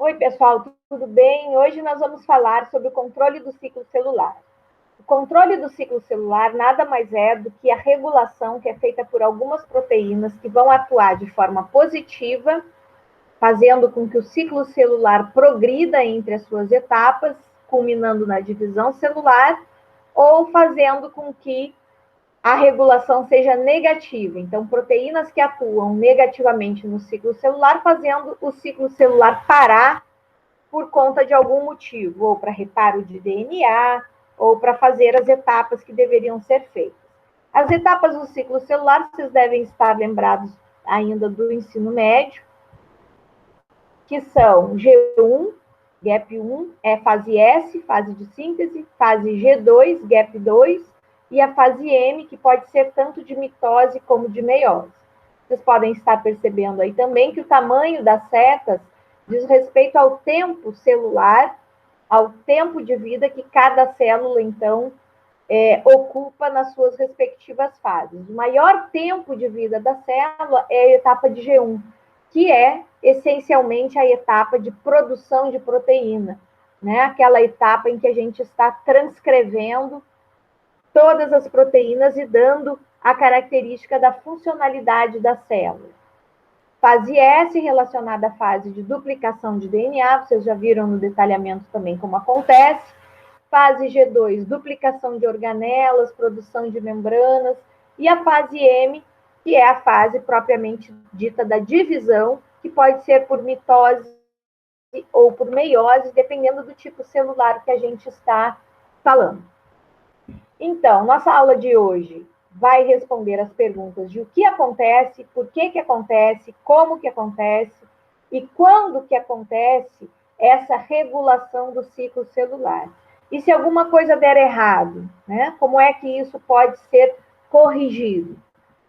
Oi, pessoal, tudo bem? Hoje nós vamos falar sobre o controle do ciclo celular. O controle do ciclo celular nada mais é do que a regulação que é feita por algumas proteínas que vão atuar de forma positiva, fazendo com que o ciclo celular progrida entre as suas etapas, culminando na divisão celular, ou fazendo com que a regulação seja negativa. Então, proteínas que atuam negativamente no ciclo celular, fazendo o ciclo celular parar por conta de algum motivo, ou para reparo de DNA, ou para fazer as etapas que deveriam ser feitas. As etapas do ciclo celular, vocês devem estar lembrados ainda do ensino médio, que são G1, GAP1, fase S, fase de síntese, fase G2, GAP2, e a fase M, que pode ser tanto de mitose como de meiose. Vocês podem estar percebendo aí também que o tamanho das setas diz respeito ao tempo celular, ao tempo de vida que cada célula, então, ocupa nas suas respectivas fases. O maior tempo de vida da célula é a etapa de G1, que é essencialmente a etapa de produção de proteína, né? Aquela etapa em que a gente está transcrevendo todas as proteínas e dando a característica da funcionalidade da célula. Fase S, relacionada à fase de duplicação de DNA, vocês já viram no detalhamento também como acontece. Fase G2, duplicação de organelas, produção de membranas. E a fase M, que é a fase propriamente dita da divisão, que pode ser por mitose ou por meiose, dependendo do tipo celular que a gente está falando. Então, nossa aula de hoje vai responder as perguntas de o que acontece, por que acontece, como que acontece e quando que acontece essa regulação do ciclo celular. E se alguma coisa der errado, né? Como é que isso pode ser corrigido?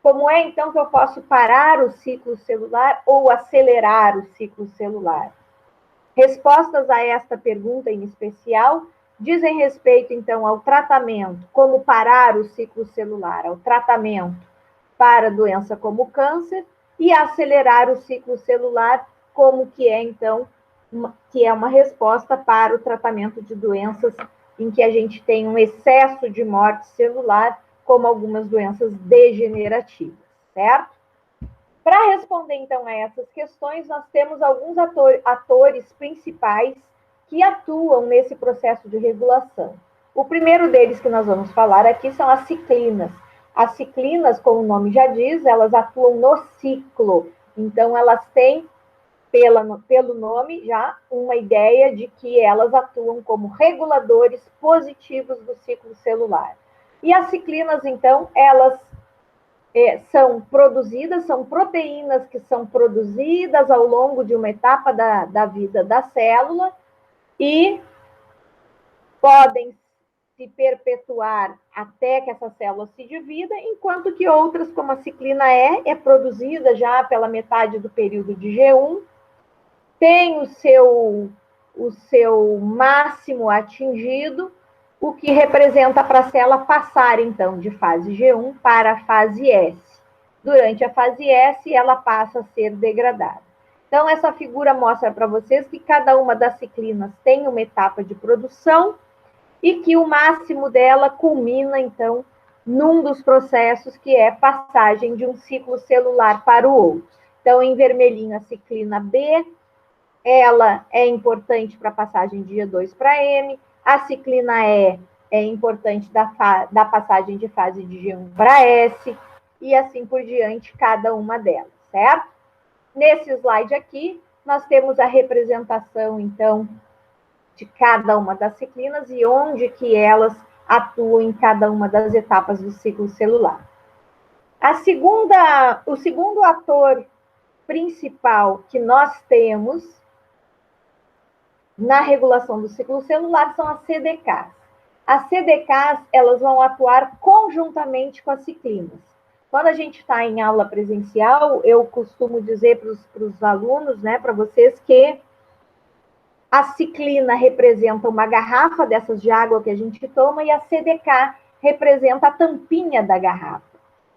Como é, então, que eu posso parar o ciclo celular ou acelerar o ciclo celular? Respostas a esta pergunta em especial dizem respeito, então, ao tratamento, como parar o ciclo celular, ao tratamento para doença como câncer e acelerar o ciclo celular, como que é, então, que é uma resposta para o tratamento de doenças em que a gente tem um excesso de morte celular, como algumas doenças degenerativas, certo? Para responder, então, a essas questões, nós temos alguns atores principais que atuam nesse processo de regulação. O primeiro deles que nós vamos falar aqui são as ciclinas. As ciclinas, como o nome já diz, elas atuam no ciclo. Então, elas têm, pelo nome, já uma ideia de que elas atuam como reguladores positivos do ciclo celular. E as ciclinas, então, elas são produzidas, são proteínas que são produzidas ao longo de uma etapa da vida da célula e podem se perpetuar até que essa célula se divida, enquanto que outras, como a ciclina E, é produzida já pela metade do período de G1, tem o seu máximo atingido, o que representa para a célula passar, então, de fase G1 para a fase S. Durante a fase S, ela passa a ser degradada. Então, essa figura mostra para vocês que cada uma das ciclinas tem uma etapa de produção e que o máximo dela culmina, então, num dos processos que é passagem de um ciclo celular para o outro. Então, em vermelhinho, a ciclina B, ela é importante para a passagem de G2 para M, a ciclina E é importante da passagem de fase de G1 para S, e assim por diante, cada uma delas, certo? Nesse slide aqui, nós temos a representação, então, de cada uma das ciclinas e onde que elas atuam em cada uma das etapas do ciclo celular. O segundo ator principal que nós temos na regulação do ciclo celular são as CDKs. As CDKs, elas vão atuar conjuntamente com as ciclinas. Quando a gente está em aula presencial, eu costumo dizer para os alunos, né, para vocês, que a ciclina representa uma garrafa dessas de água que a gente toma e a CDK representa a tampinha da garrafa.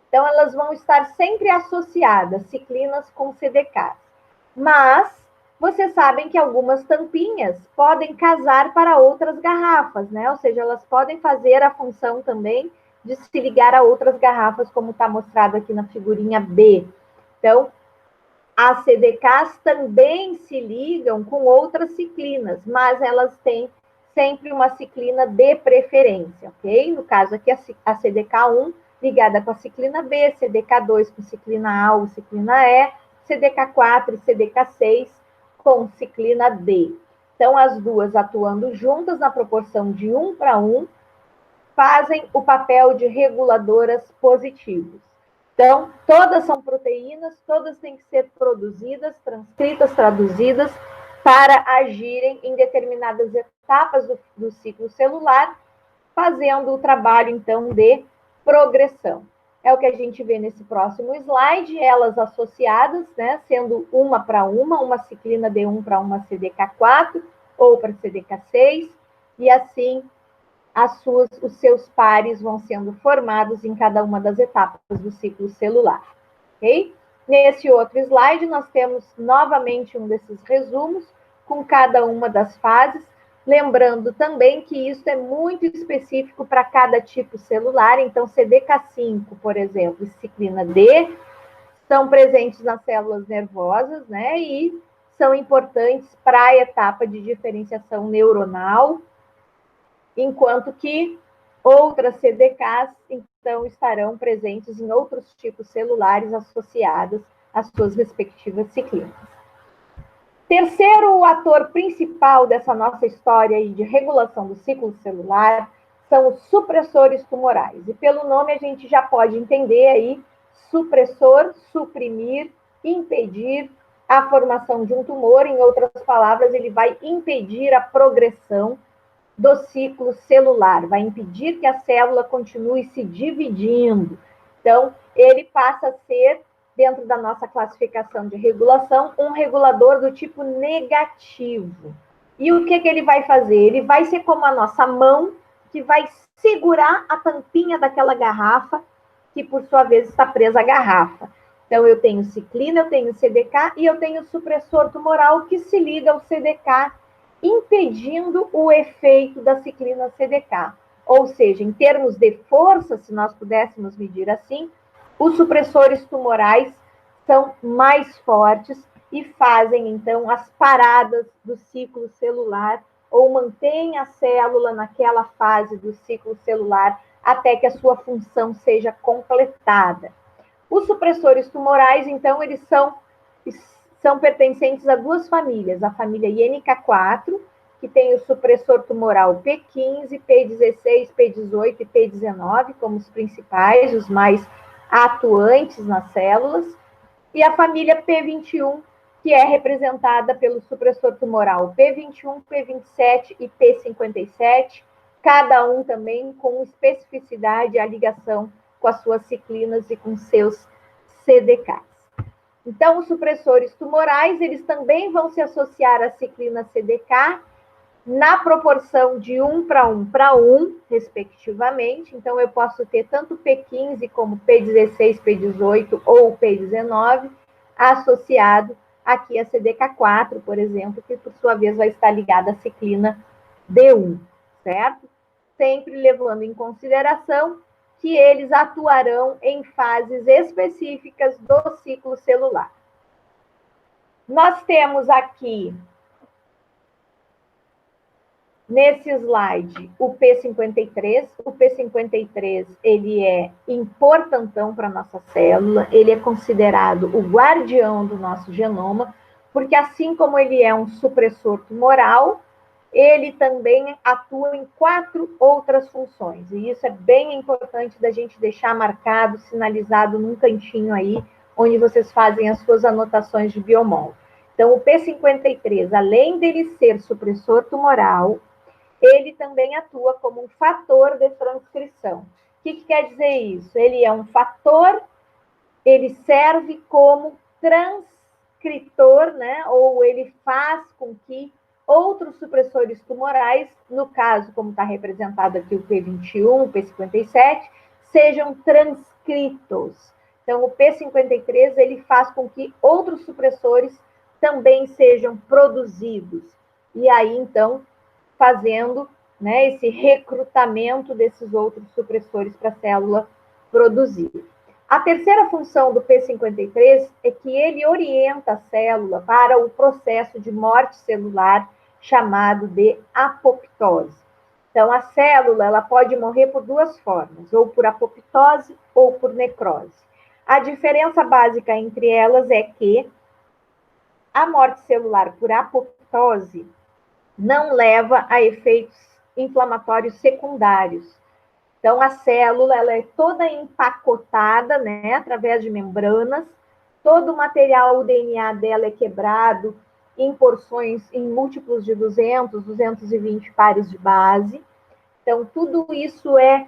Então, elas vão estar sempre associadas, ciclinas com CDKs. Mas Vocês sabem que algumas tampinhas podem casar para outras garrafas, né? Ou seja, elas podem fazer a função também de se ligar a outras garrafas, como está mostrado aqui na figurinha B. Então, as CDKs também se ligam com outras ciclinas, mas elas têm sempre uma ciclina de preferência, ok? No caso aqui, a CDK1 ligada com a ciclina B, CDK2 com ciclina A ou ciclina E, CDK4 e CDK6 com ciclina D. Então, as duas atuando juntas na proporção de 1 para 1, fazem o papel de reguladoras positivos. Então, todas são proteínas, todas têm que ser produzidas, transcritas, traduzidas, para agirem em determinadas etapas do ciclo celular, fazendo o trabalho, então, de progressão. É o que a gente vê nesse próximo slide, elas associadas, né, sendo uma para uma ciclina D1 para uma CDK4 ou para CDK6, e assim os seus pares vão sendo formados em cada uma das etapas do ciclo celular. Ok? Nesse outro slide, nós temos novamente um desses resumos com cada uma das fases, lembrando também que isso é muito específico para cada tipo celular. Então, CDK5, por exemplo, e ciclina D, são presentes nas células nervosas, né? E são importantes para a etapa de diferenciação neuronal, enquanto que outras CDKs, então, estarão presentes em outros tipos celulares associados às suas respectivas ciclinas. Terceiro ator principal dessa nossa história aí de regulação do ciclo celular são os supressores tumorais. E pelo nome a gente já pode entender aí, supressor, suprimir, impedir a formação de um tumor. Em outras palavras, ele vai impedir a progressão do ciclo celular, vai impedir que a célula continue se dividindo. Então, ele passa a ser, dentro da nossa classificação de regulação, um regulador do tipo negativo. E o que ele vai fazer? Ele vai ser como a nossa mão, que vai segurar a tampinha daquela garrafa, que por sua vez está presa à garrafa. Então, eu tenho ciclina, eu tenho CDK e eu tenho supressor tumoral que se liga ao CDK, impedindo o efeito da ciclina CDK. Ou seja, em termos de força, se nós pudéssemos medir assim, os supressores tumorais são mais fortes e fazem, então, as paradas do ciclo celular ou mantêm a célula naquela fase do ciclo celular até que a sua função seja completada. Os supressores tumorais, então, eles são pertencentes a duas famílias, a família INK4, que tem o supressor tumoral P15, P16, P18 e P19 como os principais, os mais atuantes nas células, e a família P21, que é representada pelo supressor tumoral P21, P27 e P57, cada um também com especificidade a ligação com as suas ciclinas e com seus CDKs. Então, os supressores tumorais, eles também vão se associar à ciclina CDK na proporção de 1 para 1 para 1, respectivamente. Então, eu posso ter tanto P15 como P16, P18 ou P19 associado aqui a CDK4, por exemplo, que por sua vez vai estar ligada à ciclina D1, certo? Sempre levando em consideração que eles atuarão em fases específicas do ciclo celular. Nós temos aqui, nesse slide, o P53. O P53, ele é importantão para a nossa célula, ele é considerado o guardião do nosso genoma, porque assim como ele é um supressor tumoral, ele também atua em 4 outras funções. E isso é bem importante da gente deixar marcado, sinalizado num cantinho aí, onde vocês fazem as suas anotações de biomol. Então, o P53, além dele ser supressor tumoral, ele também atua como um fator de transcrição. O que quer dizer isso? Ele é um fator, ele serve como transcritor, né? Ou ele faz com que outros supressores tumorais, no caso, como está representado aqui o P21, o P57, sejam transcritos. Então, o P53, ele faz com que outros supressores também sejam produzidos. E aí, então, fazendo, né, esse recrutamento desses outros supressores para a célula produzir. A terceira função do P53 é que ele orienta a célula para o processo de morte celular chamado de apoptose. Então, a célula ela pode morrer por duas formas, ou por apoptose ou por necrose. A diferença básica entre elas é que a morte celular por apoptose não leva a efeitos inflamatórios secundários. Então, a célula ela é toda empacotada, né, através de membranas, todo o material, o DNA dela é quebrado em porções, em múltiplos de 200, 220 pares de base. Então, tudo isso é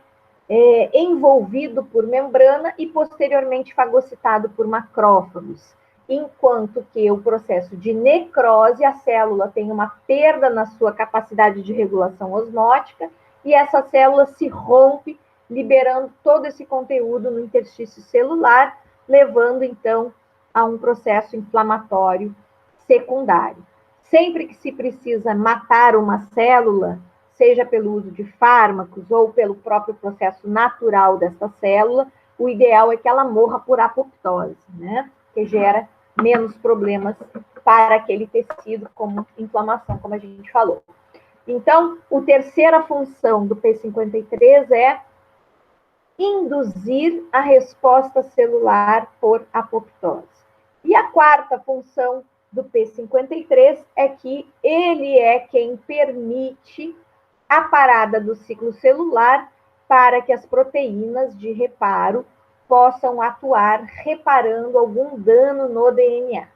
envolvido por membrana e posteriormente fagocitado por macrófagos. Enquanto que o processo de necrose, a célula tem uma perda na sua capacidade de regulação osmótica e essa célula se rompe, liberando todo esse conteúdo no interstício celular, levando então a um processo inflamatório secundário. Sempre que se precisa matar uma célula, seja pelo uso de fármacos ou pelo próprio processo natural dessa célula, o ideal é que ela morra por apoptose, né? Que gera menos problemas para aquele tecido, como inflamação, como a gente falou. Então, a terceira função do P53 é induzir a resposta celular por apoptose. E a quarta função do P53 é que ele é quem permite a parada do ciclo celular para que as proteínas de reparo possam atuar reparando algum dano no DNA.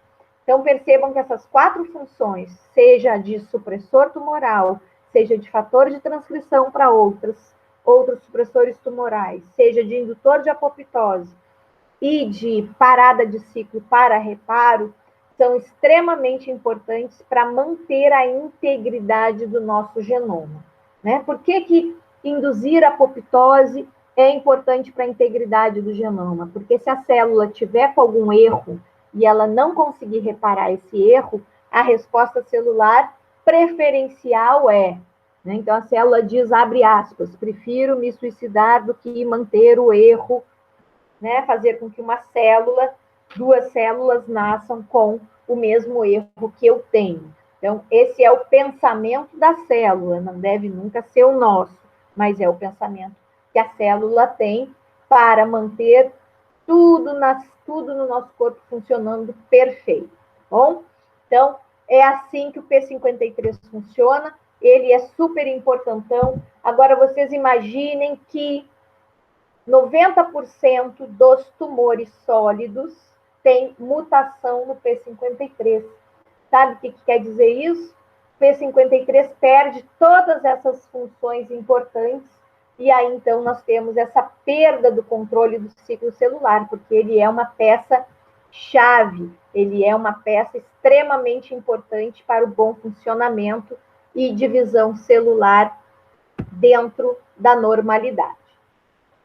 Então, percebam que essas quatro funções, seja de supressor tumoral, seja de fator de transcrição para outros supressores tumorais, seja de indutor de apoptose e de parada de ciclo para reparo, são extremamente importantes para manter a integridade do nosso genoma. Né? Por que induzir a apoptose é importante para a integridade do genoma? Porque se a célula tiver com algum erro e ela não conseguir reparar esse erro, a resposta celular preferencial é, né? Então a célula diz, abre aspas, prefiro me suicidar do que manter o erro, né? Fazer com que duas células nasçam com o mesmo erro que eu tenho. Então, esse é o pensamento da célula, não deve nunca ser o nosso, mas é o pensamento que a célula tem para manter tudo no nosso corpo funcionando perfeito. Bom, então, é assim que o P53 funciona, ele é super importantão. Agora, vocês imaginem que 90% dos tumores sólidos têm mutação no P53. Sabe o que quer dizer isso? O P53 perde todas essas funções importantes e aí, então, nós temos essa perda do controle do ciclo celular, porque ele é uma peça-chave, ele é uma peça extremamente importante para o bom funcionamento e divisão celular dentro da normalidade.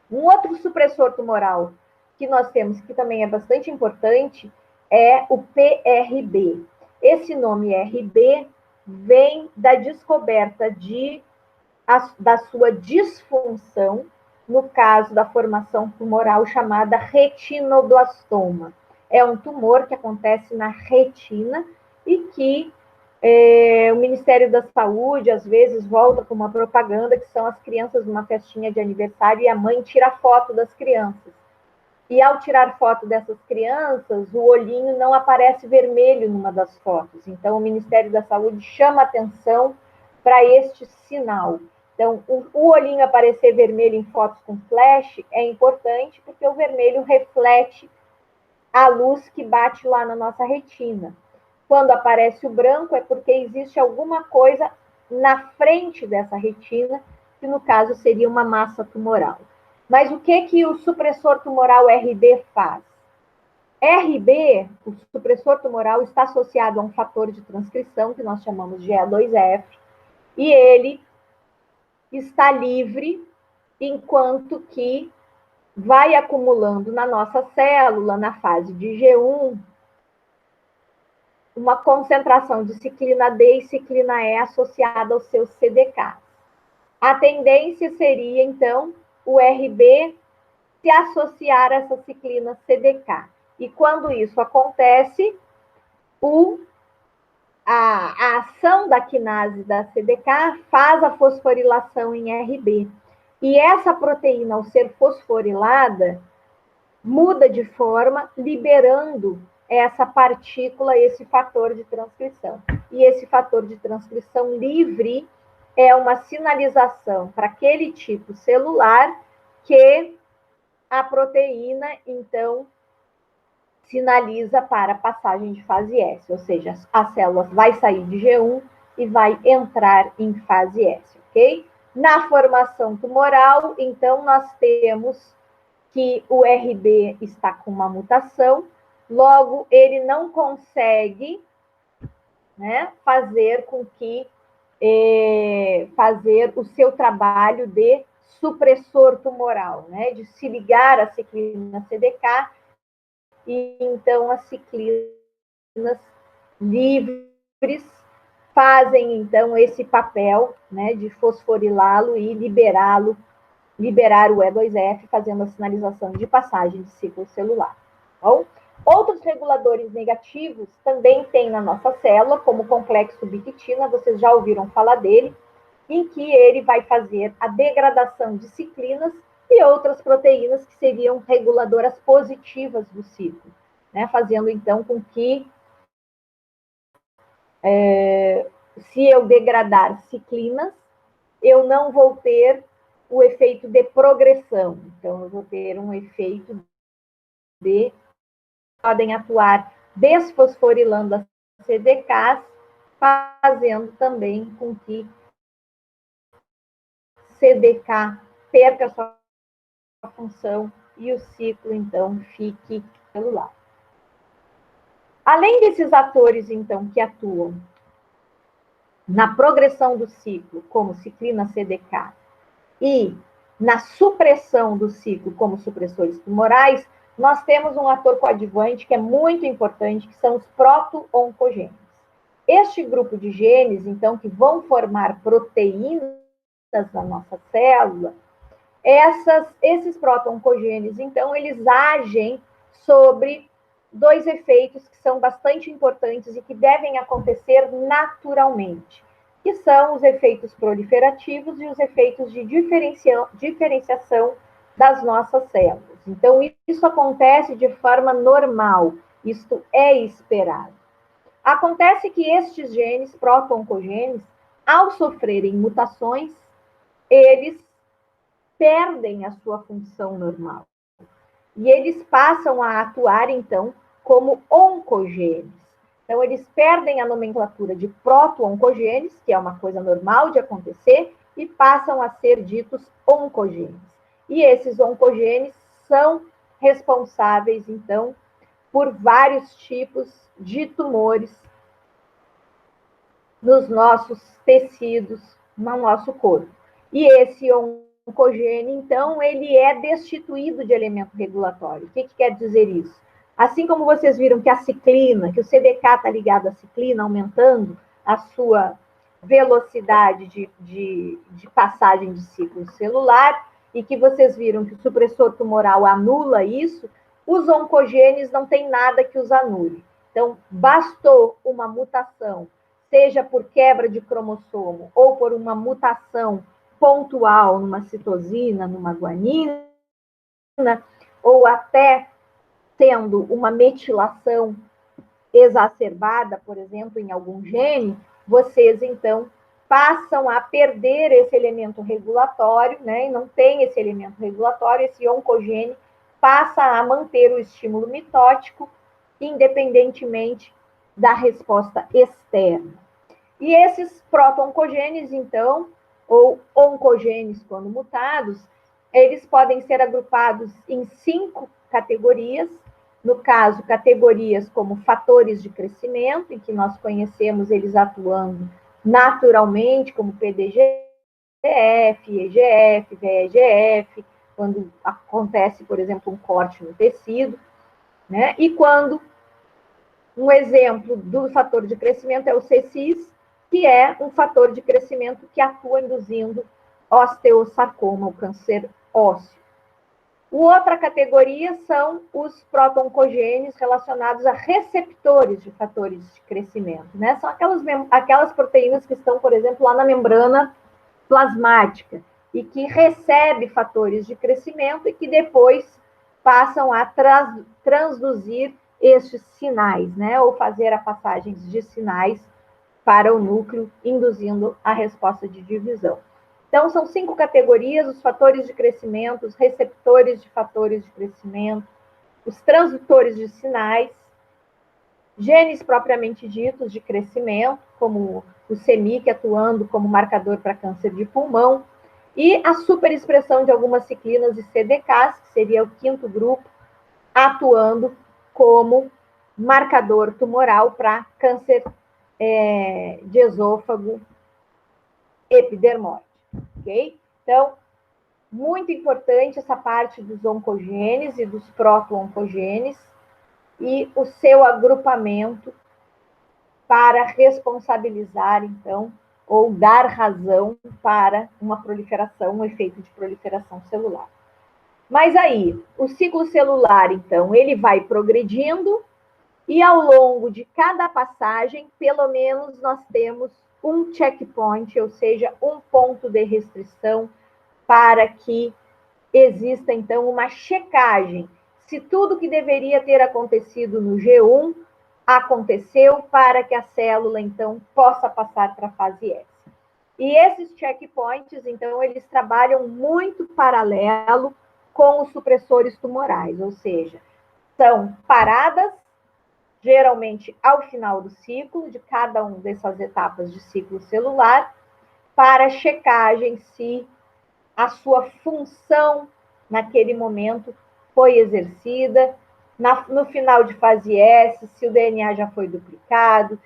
Um outro supressor tumoral que nós temos, que também é bastante importante, é o PRB. Esse nome RB vem da descoberta da sua disfunção, no caso da formação tumoral chamada retinoblastoma. É um tumor que acontece na retina e que o Ministério da Saúde, às vezes, volta com uma propaganda que são as crianças numa festinha de aniversário e a mãe tira foto das crianças. E ao tirar foto dessas crianças, o olhinho não aparece vermelho numa das fotos. Então, o Ministério da Saúde chama atenção para este sinal. Então, o olhinho aparecer vermelho em fotos com flash é importante porque o vermelho reflete a luz que bate lá na nossa retina. Quando aparece o branco é porque existe alguma coisa na frente dessa retina, que no caso seria uma massa tumoral. Mas o que o supressor tumoral RB faz? RB, o supressor tumoral, está associado a um fator de transcrição, que nós chamamos de E2F, e ele está livre, enquanto que vai acumulando na nossa célula, na fase de G1, uma concentração de ciclina D e ciclina E associada aos seus CDK. A tendência seria, então, o RB se associar a essa ciclina CDK. E quando isso acontece, a ação da quinase da CDK faz a fosforilação em RB. E essa proteína, ao ser fosforilada, muda de forma, liberando essa partícula, esse fator de transcrição. E esse fator de transcrição livre é uma sinalização para aquele tipo celular que a proteína, então, sinaliza para a passagem de fase S, ou seja, a célula vai sair de G1 e vai entrar em fase S, ok? Na formação tumoral, então, nós temos que o RB está com uma mutação, logo, ele não consegue, né, fazer com que fazer o seu trabalho de supressor tumoral, né, de se ligar à ciclina CDK, e então as ciclinas livres fazem então esse papel, né, de fosforilá-lo e liberar o E2F, fazendo a sinalização de passagem de ciclo celular. Bom, outros reguladores negativos também tem na nossa célula, como o complexo biquitina, vocês já ouviram falar dele, em que ele vai fazer a degradação de ciclinas e outras proteínas que seriam reguladoras positivas do ciclo, né? Fazendo então com que, se eu degradar ciclinas, eu não vou ter o efeito de progressão. Então, eu vou ter um efeito de podem atuar desfosforilando as CDKs, fazendo também com que CDK perca sua função e o ciclo, então, fique celular. Além desses atores, então, que atuam na progressão do ciclo, como ciclina CDK, e na supressão do ciclo, como supressores tumorais, nós temos um ator coadjuvante que é muito importante, que são os proto-oncogenes. Este grupo de genes, então, que vão formar proteínas da nossa célula, esses proto-oncogenes, então, eles agem sobre dois efeitos que são bastante importantes e que devem acontecer naturalmente, que são os efeitos proliferativos e os efeitos de diferenciação das nossas células. Então, isso acontece de forma normal, isto é esperado. Acontece que estes genes, proto-oncogenes, ao sofrerem mutações, eles perdem a sua função normal. E eles passam a atuar, então, como oncogenes. Então, eles perdem a nomenclatura de proto-oncogenes, que é uma coisa normal de acontecer, e passam a ser ditos oncogenes. E esses oncogenes são responsáveis, então, por vários tipos de tumores nos nossos tecidos, no nosso corpo. E esse oncogene, então, ele é destituído de elemento regulatório. O que quer dizer isso? Assim como vocês viram que a ciclina, que o CDK está ligado à ciclina, aumentando a sua velocidade de passagem de ciclo celular, e que vocês viram que o supressor tumoral anula isso, os oncogenes não tem nada que os anule. Então, bastou uma mutação, seja por quebra de cromossomo ou por uma mutação pontual numa citosina, numa guanina, ou até tendo uma metilação exacerbada, por exemplo, em algum gene, vocês, então, passam a perder esse elemento regulatório, né? E não tem esse elemento regulatório, esse oncogene passa a manter o estímulo mitótico, independentemente da resposta externa. E esses proto-oncogenes, então, ou oncogenes quando mutados, eles podem ser agrupados em 5 categorias. No caso, categorias como fatores de crescimento, em que nós conhecemos eles atuando naturalmente, como PDGF, EGF, VEGF, quando acontece, por exemplo, um corte no tecido, né? E quando Um exemplo do fator de crescimento é o C6, que é um fator de crescimento que atua induzindo osteosarcoma, o câncer ósseo. Outra categoria são os proto-oncogenes relacionados a receptores de fatores de crescimento, né? São aquelas proteínas que estão, por exemplo, lá na membrana plasmática e que recebe fatores de crescimento e que depois passam a transduzir estes sinais, né? Ou fazer a passagem de sinais para o núcleo, induzindo a resposta de divisão. Então, são 5 categorias: os fatores de crescimento, os receptores de fatores de crescimento, os transdutores de sinais, genes propriamente ditos de crescimento, como o CEMIC atuando como marcador para câncer de pulmão, e a superexpressão de algumas ciclinas e CDKs, que seria o 5º grupo, atuando como marcador tumoral para câncer de esôfago epidermóide, ok? Então, muito importante essa parte dos oncogenes e dos proto-oncogenes e o seu agrupamento para responsabilizar, então, ou dar razão para uma proliferação, um efeito de proliferação celular. Mas aí, o ciclo celular, então, ele vai progredindo e ao longo de cada passagem, pelo menos nós temos um checkpoint, ou seja, um ponto de restrição para que exista, então, uma checagem. Se tudo que deveria ter acontecido no G1 aconteceu para que a célula, então, possa passar para a fase S. E esses checkpoints, então, eles trabalham muito paralelo com os supressores tumorais, ou seja, são paradas, geralmente ao final do ciclo, de cada uma dessas etapas de ciclo celular, para checagem se a sua função naquele momento foi exercida, no final de fase S, se o DNA já foi duplicado,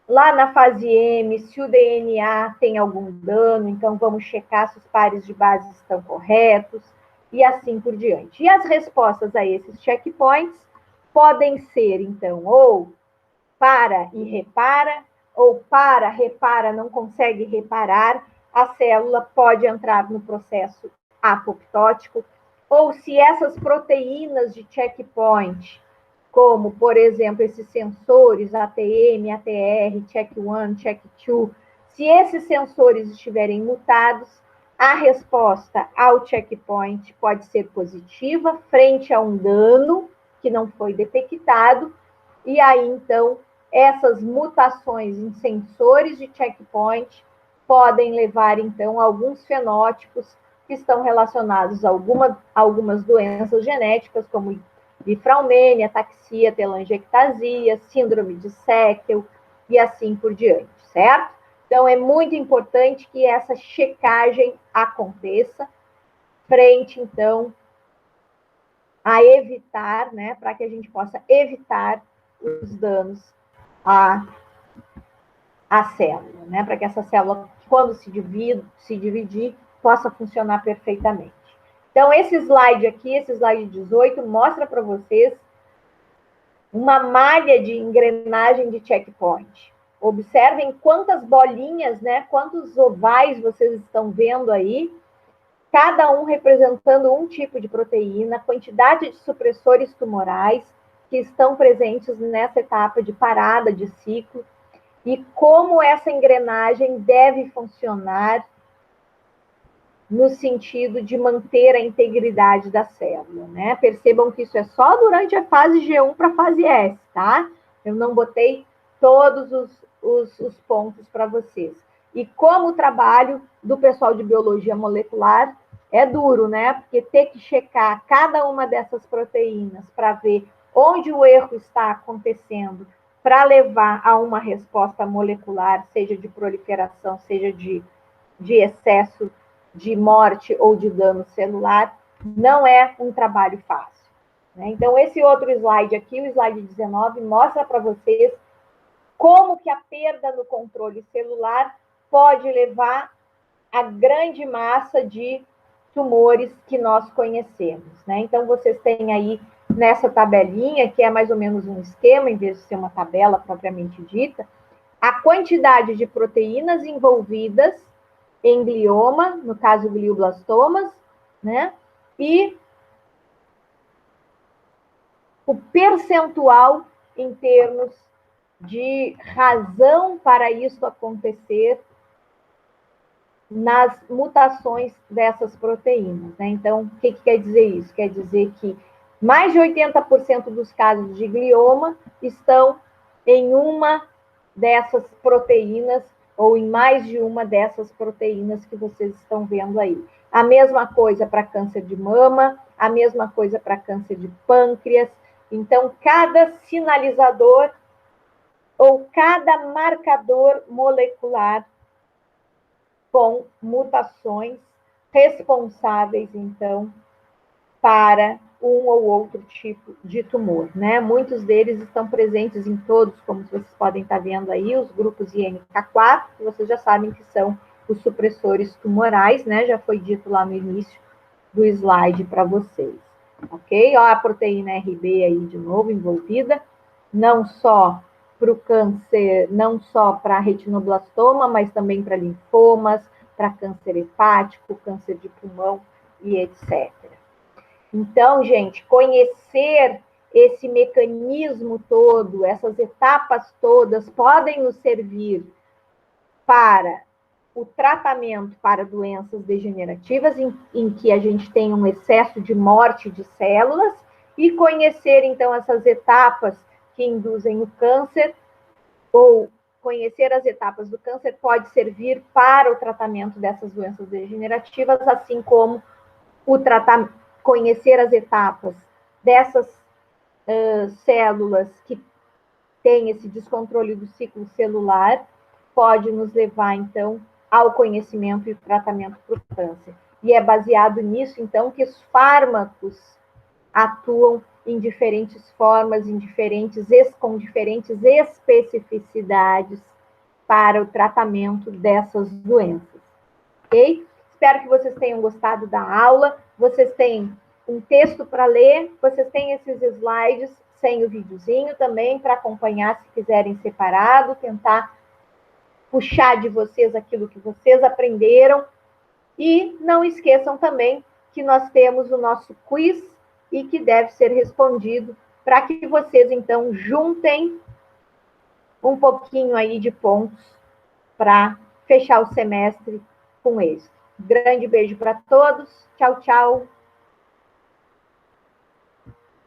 lá na fase M, se o DNA tem algum dano, então vamos checar se os pares de base estão corretos, e assim por diante. E as respostas a esses checkpoints podem ser, então, ou para e repara, ou para, repara, não consegue reparar, a célula pode entrar no processo apoptótico, ou se essas proteínas de checkpoint, como, por exemplo, esses sensores ATM, ATR, check1, check2, se esses sensores estiverem mutados, a resposta ao checkpoint pode ser positiva frente a um dano que não foi detectado, e aí, então, essas mutações em sensores de checkpoint podem levar, então, a alguns fenótipos que estão relacionados a algumas doenças genéticas, como bifraumênia, ataxia, telangiectasia, síndrome de Séquel e assim por diante, certo? Então, é muito importante que essa checagem aconteça frente, então, a evitar, né, para que a gente possa evitar os danos à célula, né, para que essa célula, quando se dividir, possa funcionar perfeitamente. Então, esse slide aqui, esse slide 18, mostra para vocês uma malha de engrenagem de checkpoint. Observem quantas bolinhas, né, quantos ovais vocês estão vendo aí, cada um representando um tipo de proteína, quantidade de supressores tumorais que estão presentes nessa etapa de parada de ciclo, e como essa engrenagem deve funcionar no sentido de manter a integridade da célula, né? Percebam que isso é só durante a fase G1 para a fase S, tá? Eu não botei todos os pontos para vocês. E como o trabalho do pessoal de biologia molecular é duro, né? Porque ter que checar cada uma dessas proteínas para ver onde o erro está acontecendo, para levar a uma resposta molecular, seja de proliferação, seja de excesso de morte ou de dano celular, não é um trabalho fácil, né? Então, esse outro slide aqui, o slide 19, mostra para vocês como que a perda no controle celular pode levar a grande massa de tumores que nós conhecemos, né? Então, vocês têm aí nessa tabelinha, que é mais ou menos um esquema, em vez de ser uma tabela propriamente dita, a quantidade de proteínas envolvidas em glioma, no caso glioblastomas, né? E o percentual em termos de razão para isso acontecer nas mutações dessas proteínas, né? Então, o que quer dizer isso? Quer dizer que mais de 80% dos casos de glioma estão em uma dessas proteínas ou em mais de uma dessas proteínas que vocês estão vendo aí. A mesma coisa para câncer de mama, a mesma coisa para câncer de pâncreas. Então, cada sinalizador ou cada marcador molecular com mutações responsáveis, então, para um ou outro tipo de tumor, né? Muitos deles estão presentes em todos, como vocês podem estar vendo aí, os grupos INK4, que vocês já sabem que são os supressores tumorais, né? Já foi dito lá no início do slide para vocês, ok? Ó, a proteína RB aí de novo envolvida, não só para o câncer, não só para retinoblastoma, mas também para linfomas, para câncer hepático, câncer de pulmão e etc. Então, gente, conhecer esse mecanismo todo, essas etapas todas, podem nos servir para o tratamento para doenças degenerativas, em que a gente tem um excesso de morte de células, e conhecer, então, essas etapas que induzem o câncer, ou conhecer as etapas do câncer pode servir para o tratamento dessas doenças degenerativas, assim como conhecer as etapas dessas células que têm esse descontrole do ciclo celular, pode nos levar, então, ao conhecimento e tratamento para o câncer. E é baseado nisso, então, que os fármacos atuam em diferentes formas, com diferentes especificidades para o tratamento dessas doenças. Ok? Espero que vocês tenham gostado da aula. Vocês têm um texto para ler, vocês têm esses slides sem o videozinho também para acompanhar se quiserem separado, tentar puxar de vocês aquilo que vocês aprenderam. E não esqueçam também que nós temos o nosso quiz e que deve ser respondido para que vocês, então, juntem um pouquinho aí de pontos para fechar o semestre com êxito. Grande beijo para todos. Tchau, tchau.